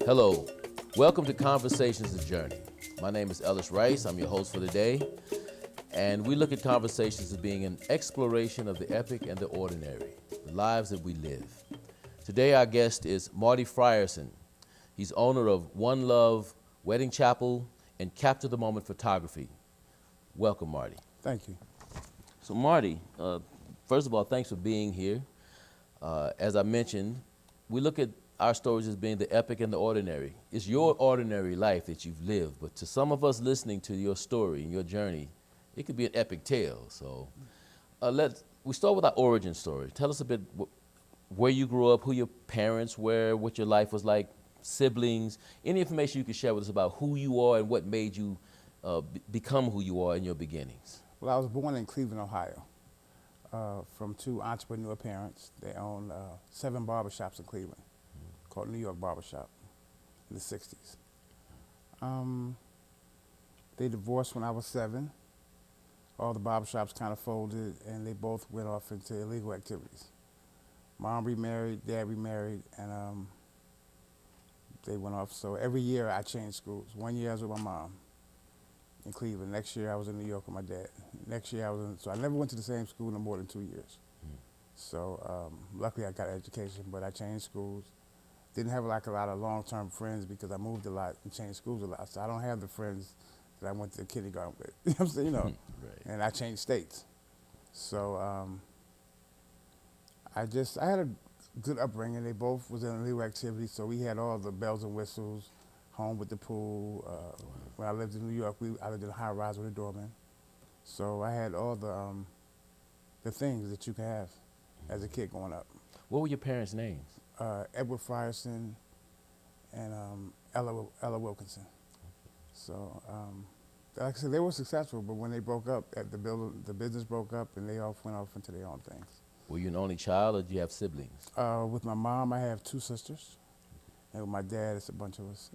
Hello, welcome to Conversations of Journey. My name is Ellis Rice, I'm your host for the day, and we look at conversations as being an exploration of the epic and the ordinary, the lives that we live. Today our guest is Marty Frierson. He's owner of One Love Wedding Chapel and Capture the Moment Photography. Welcome, Marty. Thank you. So Marty, first of all, thanks for being here. As I mentioned, we look at our stories as being the epic and the ordinary. It's your ordinary life that you've lived, but to some of us listening to your story and your journey, it could be an epic tale. So we start with our origin story. Tell us a bit where you grew up, who your parents were, what your life was like, siblings, any information you could share with us about who you are and what made you become who you are in your beginnings. Well, I was born in Cleveland, Ohio, from two entrepreneur parents. They owned 7 barbershops in Cleveland, called New York Barbershop, in the 60s. They divorced when I was 7. All the barbershops kind of folded, and they both went off into illegal activities. Mom remarried, Dad remarried, and they went off. So every year I changed schools. One year I was with my mom in Cleveland. Next year I was in New York with my dad. Next year so I never went to the same school no more than 2 years. So luckily I got an education, but I changed schools. Didn't have like a lot of long-term friends because I moved a lot and changed schools a lot. So I don't have the friends that I went to kindergarten with. You know what I'm saying? Right. And I changed states. So I had a good upbringing. They both was in illegal activities, so we had all the bells and whistles, home with the pool. When I lived in New York, I lived in a high rise with a doorman. So I had all the things that you can have as a kid growing up. What were your parents' names? Edward Frierson and Ella Wilkinson. So, like I said, they were successful, but when they broke up, the business broke up, and they all went off into their own things. Were you an only child, or did you have siblings? With my mom, I have 2 sisters, and with my dad, it's a bunch of us.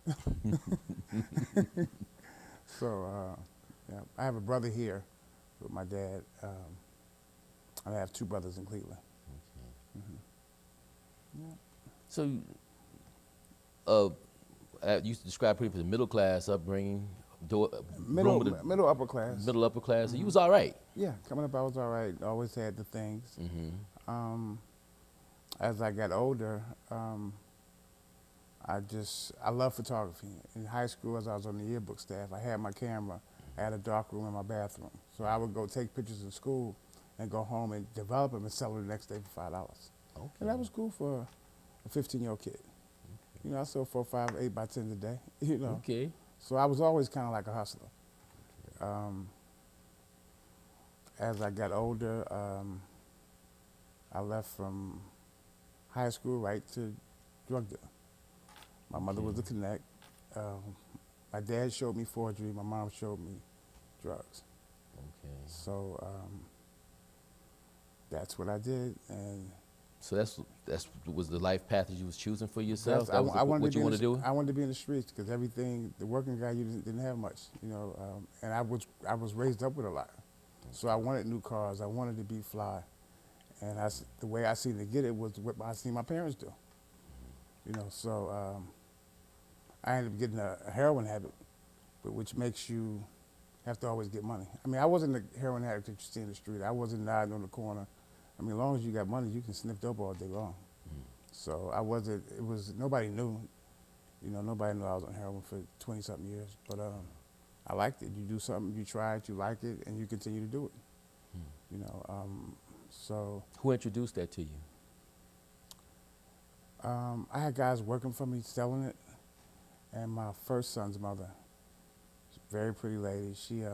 So, yeah, I have a brother here with my dad. I have 2 brothers in Cleveland. Okay. Yeah. So, you described pretty much the middle class upbringing, Middle upper class. middle upper class. So you was all right. Yeah, coming up I was all right. Always had the things. As I got older, I love photography. In high school, as I was on the yearbook staff, I had my camera. I had a dark room in my bathroom. So I would go take pictures in school and go home and develop them and sell them the next day for $5. Okay. And that was cool for a 15-year-old kid. Okay. You know, I sold 4, 5, 8 by 10s a day, you know. Okay. So I was always kind of like a hustler. As I got older, I left from high school right to drug dealer. My mother was a connect. My dad showed me forgery. My mom showed me drugs. Okay. So that's what I did, and so that's was the life path that you was choosing for yourself. I wanted what you want to do. I wanted to be in the streets because everything, the working guy, you didn't have much, you know. And I was raised up with a lot, so I wanted new cars. I wanted to be fly, and the way I seen to get it was what I seen my parents do, you know. So I ended up getting a heroin habit, but which makes you have to always get money. I mean, I wasn't the heroin addict that you see in the street. I wasn't nodding on the corner. I mean, as long as you got money, you can sniff dope all day long. So I wasn't, nobody knew. You know, nobody knew I was on heroin for 20-something years. But I liked it. You do something, you try it, you like it, and you continue to do it. You know, so. Who introduced that to you? I had guys working for me selling it, and my first son's mother, very pretty lady, she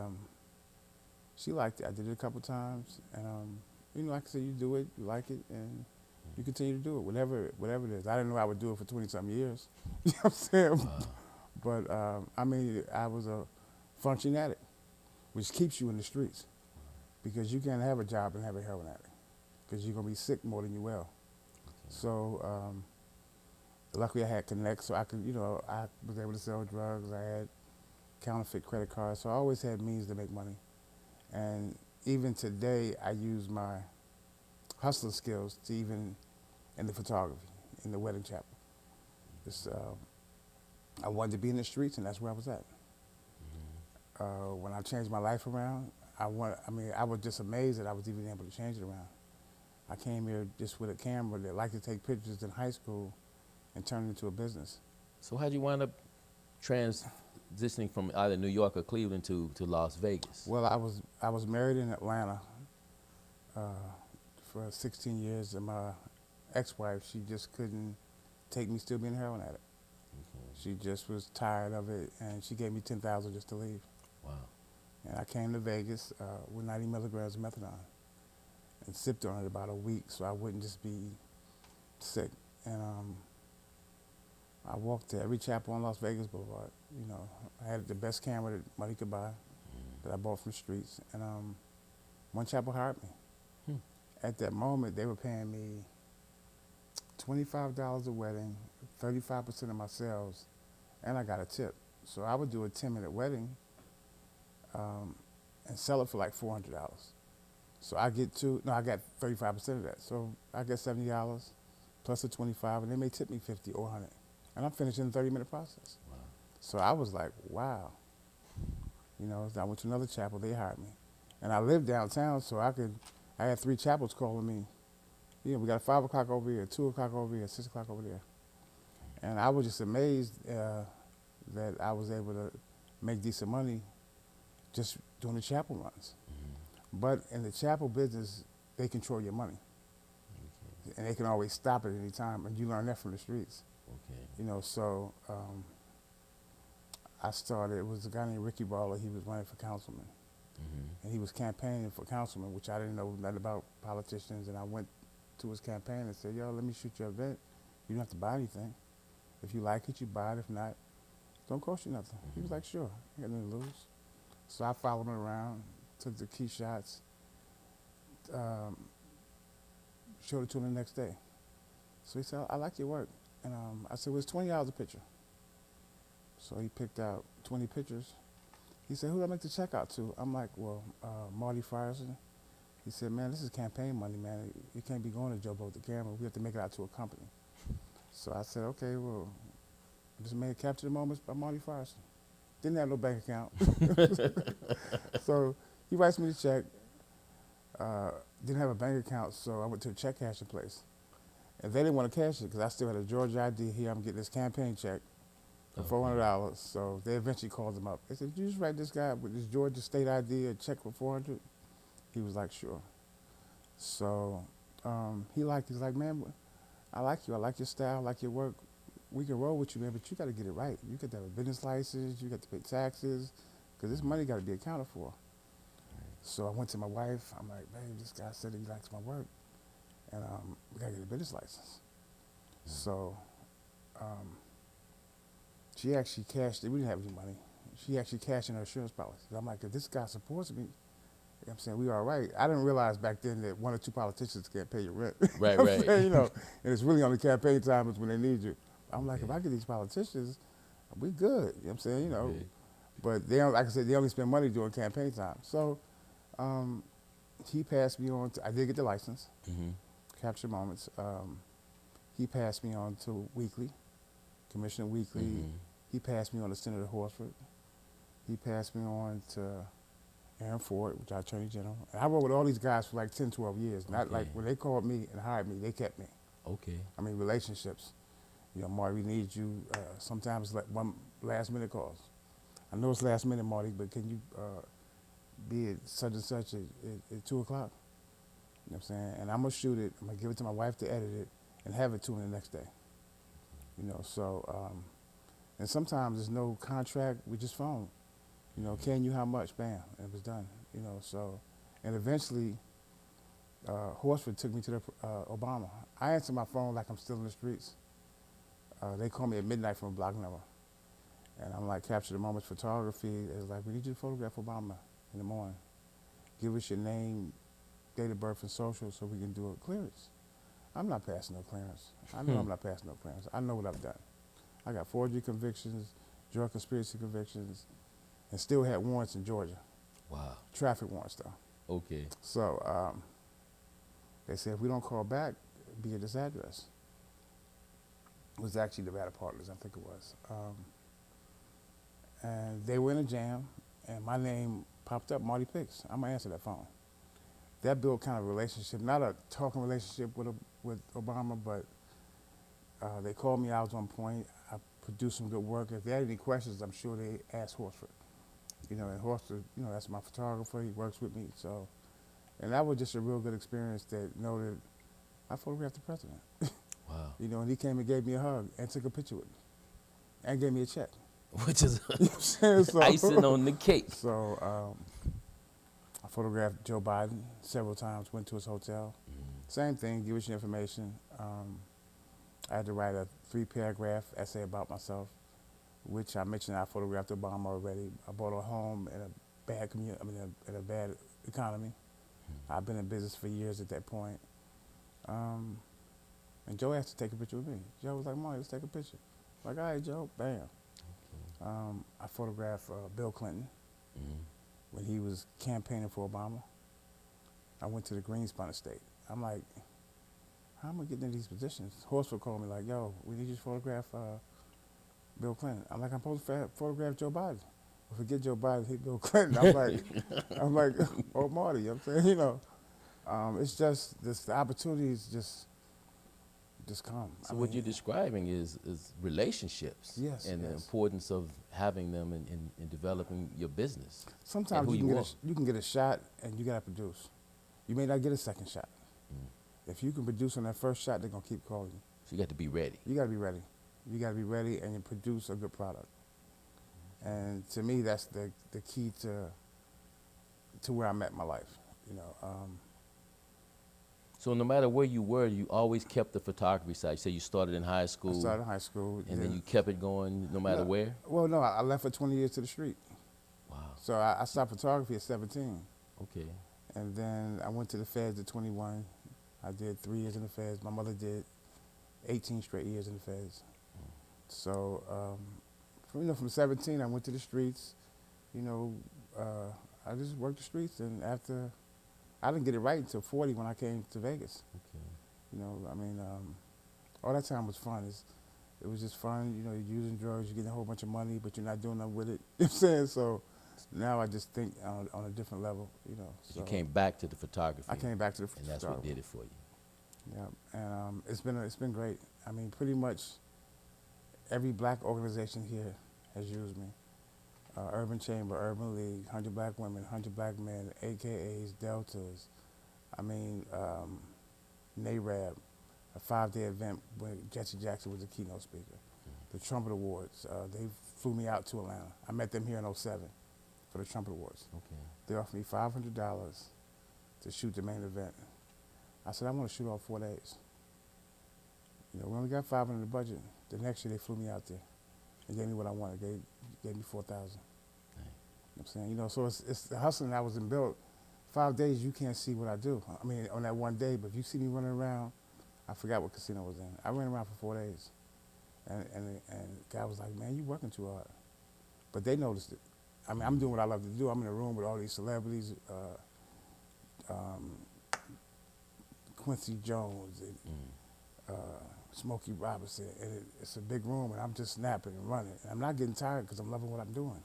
liked it. I did it a couple times, and you know, like I said, you do it, you like it, and you continue to do it, whatever it is. I didn't know I would do it for 20-something years. You know what I'm saying? But I mean, I was a functioning addict, which keeps you in the streets, because you can't have a job and have a heroin addict, because you're gonna be sick more than you will. So luckily I had connects, so I could, you know, I was able to sell drugs. I had counterfeit credit cards, so I always had means to make money. And even today, I use my hustling skills to even in the photography, in the wedding chapel. It's, I wanted to be in the streets, and that's where I was at. When I changed my life around, I was just amazed that I was even able to change it around. I came here just with a camera that liked to take pictures in high school and turn it into a business. So how'd you wind up transitioning from either New York or Cleveland to Las Vegas? Well, I was married in Atlanta for 16 years, and my ex-wife, she just couldn't take me still being a heroin addict. She just was tired of it, and she gave me $10,000 just to leave. Wow. And I came to Vegas with 90 milligrams of methadone and sipped on it about a week so I wouldn't just be sick. And I walked to every chapel on Las Vegas Boulevard. You know, I had the best camera that money could buy that I bought from the streets. And one chapel hired me. At that moment, they were paying me $25 a wedding, 35% of my sales, and I got a tip. So I would do a 10-minute wedding and sell it for like $400. So I got 35% of that. So I get $70 plus the 25, and they may tip me 50 or 100. And I'm finishing the 30-minute process. Wow. So I was like, wow. You know, I went to another chapel, they hired me. And I lived downtown, so I had 3 chapels calling me. Yeah, we got 5 o'clock over here, 2 o'clock over here, 6 o'clock over there. And I was just amazed that I was able to make decent money just doing the chapel runs. But in the chapel business, they control your money. And they can always stop at any time, and you learn that from the streets. You know, so I started, it was a guy named Ricky Baller, he was running for councilman. And he was campaigning for councilman, which I didn't know nothing about politicians, and I went to his campaign and said, yo, let me shoot your event. You don't have to buy anything. If you like it, you buy it. If not, don't cost you nothing. He was like, sure, I got nothing to lose. So I followed him around, took the key shots, showed it to him the next day. So he said, I like your work. And I said, well, it's $20 a picture. So he picked out 20 pictures. He said, who do I make the check out to? I'm like, well, Marty Frierson. He said, man, this is campaign money, man. You can't be going to Joe Boat the camera. We have to make it out to a company. So I said, okay, well, just made Capture the Moments by Marty Frierson. Didn't have no bank account. So he writes me the check. Didn't have a bank account, so I went to a check cashing place. And they didn't want to cash it because I still had a Georgia ID here. I'm getting this campaign check for $400. So they eventually called him up. They said, did you just write this guy with this Georgia state ID a check for $400? He was like, sure. So he's like, man, I like you. I like your style. I like your work. We can roll with you, man, but you got to get it right. You got to have a business license. You got to pay taxes because this money got to be accounted for. So I went to my wife. I'm like, babe, this guy said he likes my work, and we got to get a business license. So she actually cashed it. We didn't have any money. She actually cashed in her insurance policy. I'm like, if this guy supports me, I'm saying we all right. I didn't realize back then that 1 or 2 politicians can't pay your rent. Right, right. You know, and it's really only campaign time is when they need you. I'm like, if I get these politicians, we good. You know what I'm saying? You know, but they don't, like I said, they only spend money during campaign time. So he passed me on to, I did get the license, Capture Moments. He passed me on to Weekly, Commissioner Weekly. He passed me on to Senator Horsford. He passed me on to Aaron Ford, which is our Attorney General. And I worked with all these guys for like 10, 12 years. Not like when they called me and hired me, they kept me. I mean, relationships. You know, Marty, we need you. Sometimes like one last minute calls. I know it's last minute, Marty, but can you be at such and such at 2 o'clock? You know what I'm saying? And I'm gonna shoot it, I'm gonna give it to my wife to edit it and have it to her the next day. You know, so, and sometimes there's no contract, we just phone. You know, can you how much? Bam, and it was done. You know, so, and eventually, Horsford took me to the Obama. I answer my phone like I'm still in the streets. They call me at midnight from a block number. And I'm like, Capture the Moments photography. It's like, we need you to photograph Obama in the morning. Give us your name, date of birth, and social so we can do a clearance. I'm not passing no clearance. I know I'm not passing no clearance. I know what I've done. I got forgery convictions, drug conspiracy convictions, and still had warrants in Georgia. Wow. Traffic warrants, though. Okay. So they said, if we don't call back, be at this address. It was actually the Nevada Partners, I think it was. and they were in a jam, and my name popped up, Marty Picks. I'm gonna answer that phone. That built kind of a relationship, not a talking relationship with Obama, but they called me. I was on point. I produced some good work. If they had any questions, I'm sure they asked Horsford. You know, and Horsford, you know, that's my photographer. He works with me, so. And that was just a real good experience that noted I photographed the president. Wow. You know, and he came and gave me a hug and took a picture with me and gave me a check. Which is You know what I'm saying? So, icing on the cake. So I photographed Joe Biden several times, went to his hotel. Same thing, give us your information. I had to write a 3-paragraph essay about myself, which I mentioned I photographed Obama already. I bought a home in a bad community, in a bad economy. I've been in business for years at that point. And Joe asked to take a picture with me. Joe was like, Marty, let's take a picture. Like, all right, Joe, bam. I photographed Bill Clinton when he was campaigning for Obama. I went to the Greenspan estate. I'm like, how am I getting into these positions? Horsford called me like, yo, we need you to photograph Bill Clinton. I'm like, I'm supposed to photograph Joe Biden. Well, forget Joe Biden, hit Bill Clinton. I'm like, oh, Marty, you know what I'm saying? You know, it's just, the opportunities just come. So what you're describing is relationships. Yes, and yes. the importance of having them in developing your business. Sometimes you can get a shot and you got to produce. You may not get a second shot. If you can produce on that first shot, they're going to keep calling you. So you got to be ready. You got to be ready. You got to be ready and you produce a good product. And to me, that's the key to where I'm at in my life. You know. So no matter where you were, you always kept the photography side. You say you started in high school. I started in high school. And then you kept it going no matter where? Well, no, I left for 20 years to the street. Wow. So I stopped photography at 17. Okay. And then I went to the feds at 21. I did 3 years in the feds. My mother did 18 straight years in the feds. So, from 17, I went to the streets. You know, I just worked the streets, and after, I didn't get it right until 40 when I came to Vegas. Okay. You know, I mean, all that time was fun. It was just fun. You know, you're using drugs, you're getting a whole bunch of money, but you're not doing nothing with it. You know what I'm saying? So now I just think on a different level, you know. So you came back to the photography. I came back to the photography. And that's what did it for you. Yeah, and it's been great. I mean, pretty much every black organization here has used me. Urban Chamber, Urban League, 100 Black Women, 100 Black Men, AKAs, Deltas. I mean, NARAB, a 5-day event where Jesse Jackson was the keynote speaker. The Trumpet Awards, they flew me out to Atlanta. I met them here in '07 for the Trumpet Awards. Okay. They offered me $500 to shoot the main event. I said, I want to shoot all 4 days. You know, we only got $500 in the budget. The next year they flew me out there. They gave me what I wanted. They gave me $4,000. You know what I'm saying? You know, so it's the hustling that was built. 5 days, you can't see what I do. I mean, on that one day, but if you see me running around, I forgot what casino I was in. I ran around for 4 days. And the guy was like, man, you working too hard. But they noticed it. I mean, I'm doing what I love to do. I'm in a room with all these celebrities, Quincy Jones and Smokey Robinson, and it's a big room, and I'm just snapping and running. And I'm not getting tired because I'm loving what I'm doing.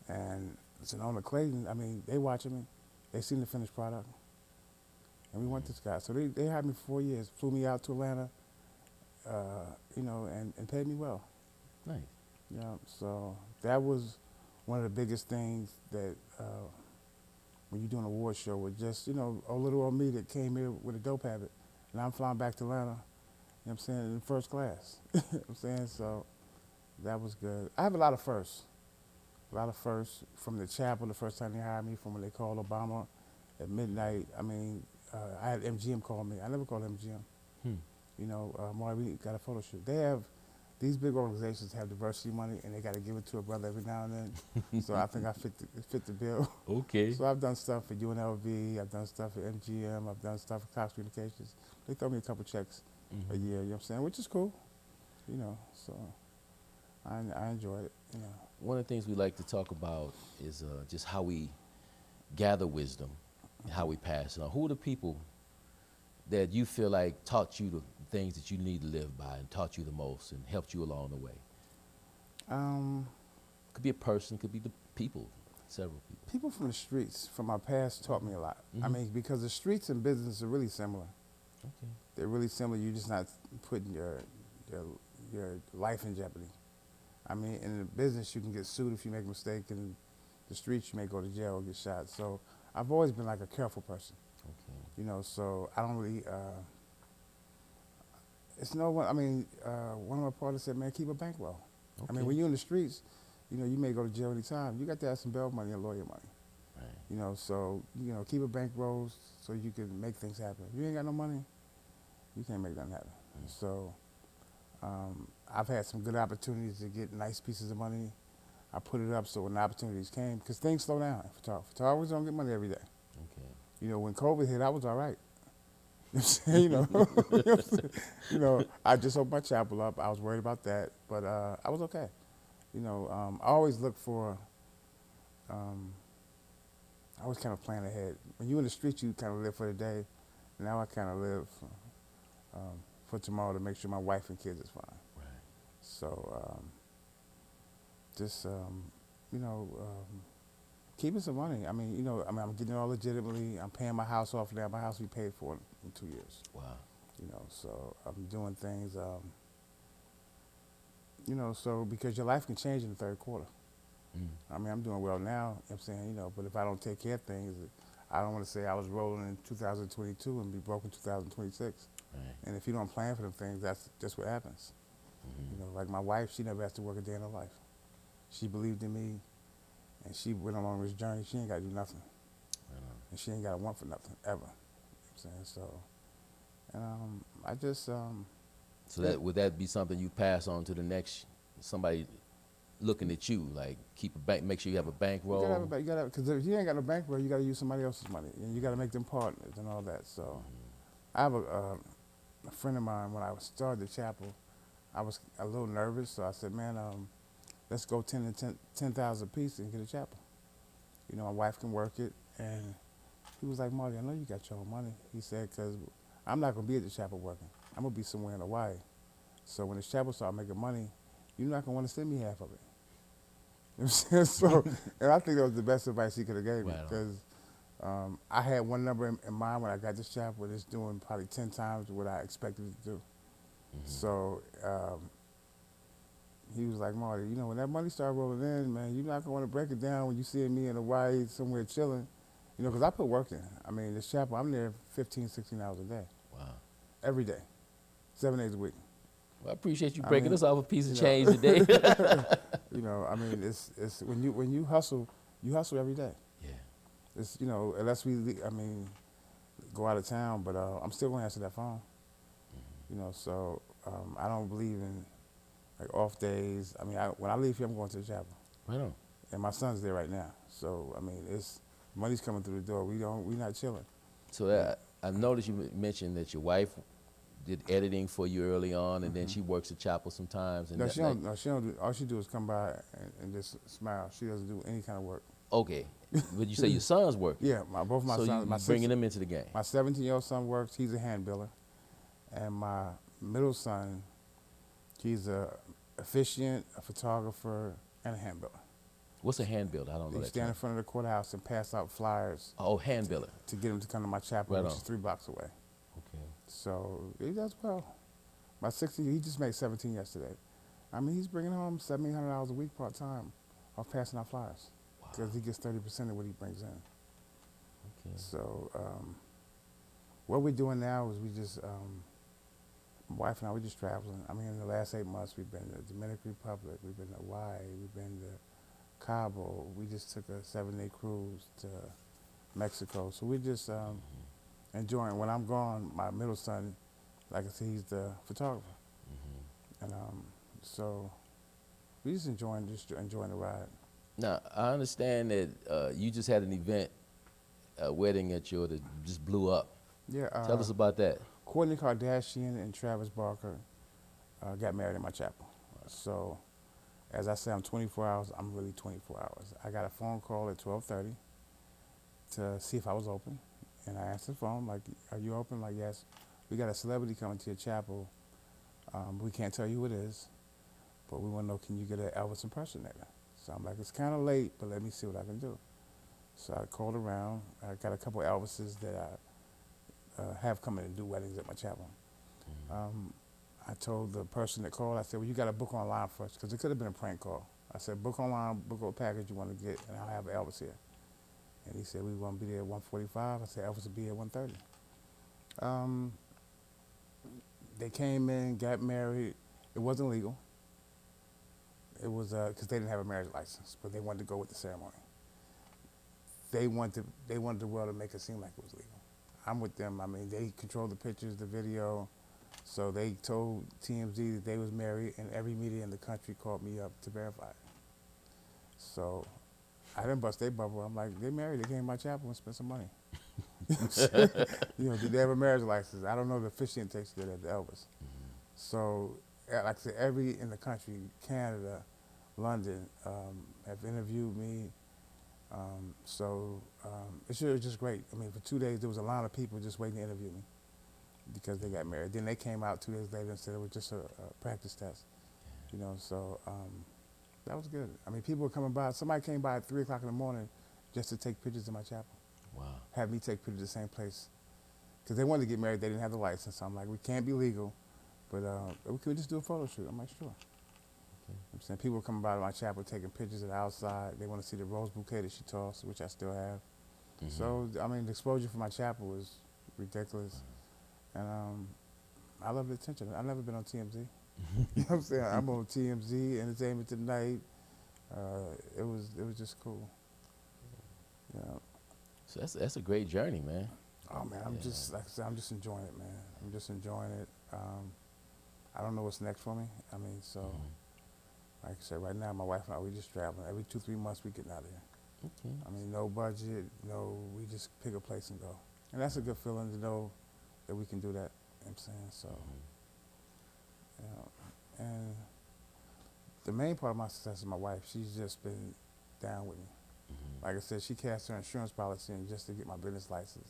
And Sonoma Clayton, I mean, they watching me. They seen the finished product. And we went to this guy. So they had me for 4 years, flew me out to Atlanta, you know, and paid me well. Nice. Yeah, so that was one of the biggest things that when you're doing an award show with just, you know, a little old me that came here with a dope habit. And I'm flying back to Atlanta, you know what I'm saying, in first class. You know what I'm saying? So that was good. I have a lot of firsts. A lot of firsts from the chapel, the first time they hired me, from when they called Obama at midnight. I mean, I had MGM call me. I never called MGM. You know, Marty, we got a photo shoot. They have, these big organizations have diversity money, and they got to give it to a brother every now and then. So I think I fit the bill. Okay. So I've done stuff for UNLV. I've done stuff for MGM. I've done stuff for Cox Communications. They throw me a couple checks a year, you know what I'm saying, which is cool. You know, so I enjoy it, you know. One of the things we like to talk about is just how we gather wisdom and how we pass it on. Who are the people that you feel like taught you the things that you need to live by and taught you the most and helped you along the way? Could be a person, could be the people, several people. People from the streets, from my past, taught me a lot. I mean, because the streets and business are really similar. Okay. They're really similar. You're just not putting your life in jeopardy. I mean, in the business, you can get sued if you make a mistake. In the streets, you may go to jail or get shot. So I've always been like a careful person. Okay. You know, so I don't really. It's no one. I mean, one of my partners said, "Man, keep a bankroll." Okay. I mean, when you're in the streets, you know, you may go to jail anytime. You got to have some bail money and lawyer money. Right. You know, so keep a bankroll so you can make things happen. If you ain't got no money, you can't make nothing happen. So I've had some good opportunities to get nice pieces of money. I put it up so when the opportunities came, because things slow down. Photographers don't get money every day. Okay. You know, when COVID hit, I was all right. You know what I'm saying? You know, I just opened my chapel up. I was worried about that, but I was okay. You know, I always look for, I always kind of plan ahead. When you're in the street, you kind of live for the day. Now I kind of live for tomorrow to make sure my wife and kids is fine. Right. So just, keeping some money. I mean, I'm getting it all legitimately. I'm paying my house off now. My house will be paid for in 2 years. Wow. You know, so I'm doing things, so because your life can change in the third quarter. I mean, I'm doing well now, you know what I'm saying, but if I don't take care of things, I don't want to say I was rolling in 2022 and be broke in 2026. Right. And if you don't plan for them things, that's just what happens. You know, like my wife, she never has to work a day in her life. She believed in me, and she went along this journey. She ain't got to do nothing. And she ain't got to want for nothing, ever. You know what I'm saying? So, I just... So that would that be something you pass on to the next, somebody looking at you, like keep a bank, make sure you have a bankroll? You gotta, because if you ain't got no bankroll, you got to use somebody else's money, and you got to make them partners and all that. So, I have a friend of mine. When I started the chapel, I was a little nervous, so I said, "Man, let's go 10,000 apiece and get a chapel. You know, my wife can work it." And he was like, "Marty, I know you got your own money." He said, "Because I'm not gonna be at the chapel working. I'm gonna be somewhere in Hawaii. So when the chapel start making money, you're not gonna want to send me half of it." You know what I'm saying? So, and I think that was the best advice he could have gave me, because I had one number in mind when I got this chapel, and it's doing probably 10 times what I expected it to do. So he was like, "Marty, when that money start rolling in, man, you're not gonna want to break it down when you see me in Hawaii somewhere chilling, because I put work in. I mean, this chapel, I'm there 15, 16 hours a day. Wow. Every day, 7 days a week. Well, I appreciate you breaking us off a piece of know. change today. I mean, it's when you hustle every day. Yeah. It's unless we go out of town, but I'm still gonna answer that phone. So I don't believe in like off days. I mean, when I leave here, I'm going to the chapel. Right on. And my son's there right now. So I mean, money's coming through the door. We're not chilling. So I noticed you mentioned that your wife did editing for you early on, and then she works at chapel sometimes. And No, she don't. No, she don't do. All she do is come by and just smile. She doesn't do any kind of work. Okay, but you say your son's working. Yeah, both my so sons. So bringing them into the game. My 17-year-old son works. He's a hand biller, and my middle son, he's a officiant, a photographer, and a hand biller. What's a hand biller? I don't know. They stand in front of the courthouse and pass out flyers. Oh, hand biller. To get them to come to my chapel, which is 3 blocks away. Okay. So he does well. My 16, he just made 17 yesterday. I mean, he's bringing home $1,700 a week part time off passing out flyers, because he gets 30% of what he brings in. Okay. So what we're doing now is we just, my wife and I, we're just traveling. I mean, in the last 8 months, we've been to the Dominican Republic, we've been to Hawaii, we've been to Cabo. We just took a 7-day cruise to Mexico. So we're just enjoying. When I'm gone, my middle son, like I said, he's the photographer. And so we just enjoying the ride. Now, I understand that you just had an event, a wedding at your that just blew up. Yeah. Tell us about that. Kourtney Kardashian and Travis Barker got married in my chapel. So, as I say, I'm 24 hours. I'm really 24 hours. I got a phone call at 12:30 to see if I was open. And I answered the phone, like, "Are you open?" Like, "Yes. We got a celebrity coming to your chapel. We can't tell you who it is, but we want to know, can you get an Elvis impersonator?" So I'm like, it's kind of late, but let me see what I can do. So I called around. I got a couple of Elvises that I have come in and do weddings at my chapel. I told the person that called, I said, well, you got to book online first, because it could have been a prank call. I said, book online, book what package you want to get, and I'll have Elvis here. And he said, we want to be there at 1:45. I said, Elvis will be at 1:30. They came in, got married. It wasn't legal. It was because they didn't have a marriage license, but they wanted to go with the ceremony. They wanted the world to make it seem like it was legal. I'm with them. I mean, they controlled the pictures, the video. So they told TMZ that they was married, and every media in the country called me up to verify it. So I didn't bust their bubble. I'm like, they married. They came to my chapel and spent some money. You know, did they have a marriage license? I don't know the officiant takes good at the Elvis. So, like I said, every in the country, Canada, London, have interviewed me. It was just great. I mean, for 2 days, there was a line of people just waiting to interview me because they got married. Then they came out 2 days later and said it was just a practice test. You know, so that was good. I mean, people were coming by. Somebody came by at 3 o'clock in the morning just to take pictures in my chapel. Wow. Have me take pictures at the same place. Because they wanted to get married. They didn't have the license. So I'm like, we can't be legal, but we could just do a photo shoot. I'm like, sure. Okay. I'm saying people were coming by to my chapel taking pictures of the outside. They want to see the rose bouquet that she tossed, which I still have. So, I mean, the exposure for my chapel was ridiculous. And I love the attention. I've never been on TMZ. You know what I'm saying? I'm on TMZ, Entertainment Tonight. It was just cool. Yeah. So that's a great journey, man. Oh man, I'm just like I said, I'm just enjoying it, man. I'm just enjoying it. I don't know what's next for me. I mean, so like I said, right now my wife and I, we just traveling. Every 2-3 months we getting out of here. Okay. I mean, no budget, we just pick a place and go. And that's a good feeling to know that we can do that. You know what I'm saying? So, you know, and the main part of my success is my wife. She's just been down with me. Like I said, she cashed her insurance policy in just to get my business license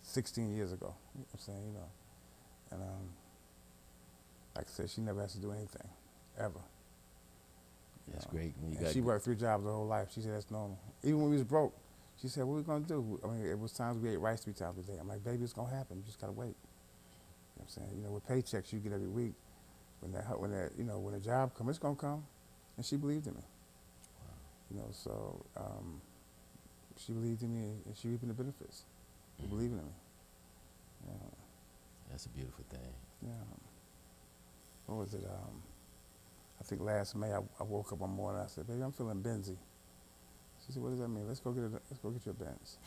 16 years ago. You know what I'm saying? You know, and like I said, she never has to do anything, ever. That's great. And she worked 3 jobs her whole life. She said that's normal. Even when we was broke, she said, what are we going to do? I mean, it was times we ate rice 3 times a day. I'm like, baby, it's going to happen. You just got to wait. You know what I'm saying? You know, with paychecks you get every week, when a job comes, it's going to come. And she believed in me. Wow. You know, so she believed in me, and she reaping the benefits. She believing in me. Yeah. That's a beautiful thing. Yeah. What was it? I think last May I woke up one morning. I said, "Baby, I'm feeling Benzy." She said, "What does that mean?" Let's go get your Benz.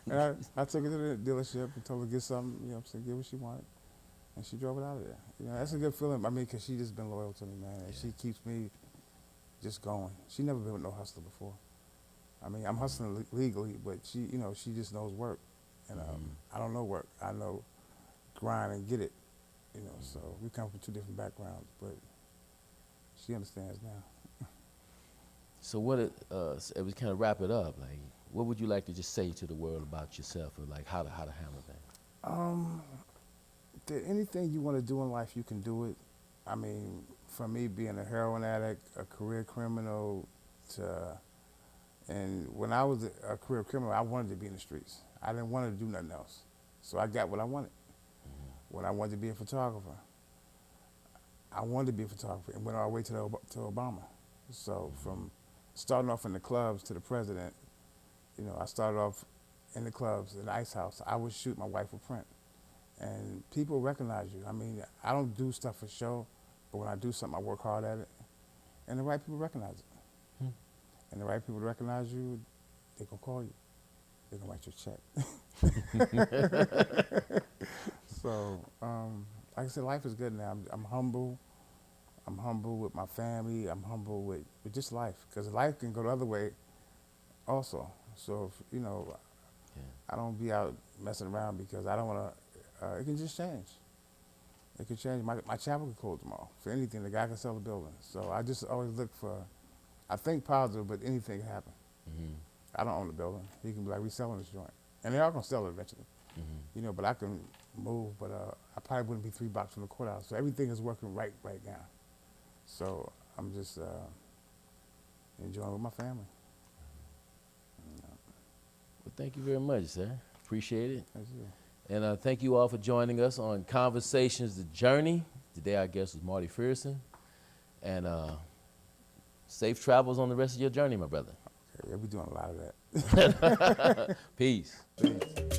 And I took her to the dealership and told her to get something. You know, what I'm saying, get what she wanted, and she drove it out of there. You know, that's a good feeling. I mean, because she just been loyal to me, man, and she keeps me just going. She never been with no hustler before. I mean, I'm hustling legally, but she just knows work, and I don't know work. I know grind and get it. You know, so we come from 2 different backgrounds, but she understands now. So as we kind of wrap it up, like, what would you like to just say to the world about yourself, or like how to handle things? That anything you want to do in life, you can do it. I mean, for me, being a heroin addict, a career criminal, and when I was a career criminal, I wanted to be in the streets. I didn't want to do nothing else, so I got what I wanted. When I wanted to be a photographer, I wanted to be a photographer, and went all the way to Obama. So from starting off in the clubs to the president, you know, I started off in the clubs, in the Ice House. I would shoot, my wife would print. And people recognize you. I mean, I don't do stuff for show, but when I do something, I work hard at it. And the right people recognize it. And the right people recognize you, they're going to call you. They're going to write your check. So, like I said, life is good now. I'm humble. I'm humble with my family. I'm humble with just life. Because life can go the other way also. So, if, you know, I don't be out messing around because I don't want to, it can just change. It can change. My chapel could close tomorrow. For anything, the guy can sell the building. So I just always look for, I think positive, but anything can happen. I don't own the building. He can be like, we selling this joint. And they are going to sell it eventually. You know, but I can move, but I probably wouldn't be 3 blocks from the courthouse. So everything is working right now. So I'm just enjoying it with my family. Well, thank you very much, sir. Appreciate it. Thank you. And thank you all for joining us on Conversations, The Journey. Today our guest was Marty Frierson. And safe travels on the rest of your journey, my brother. Okay, I'll be doing a lot of that. Peace. Peace.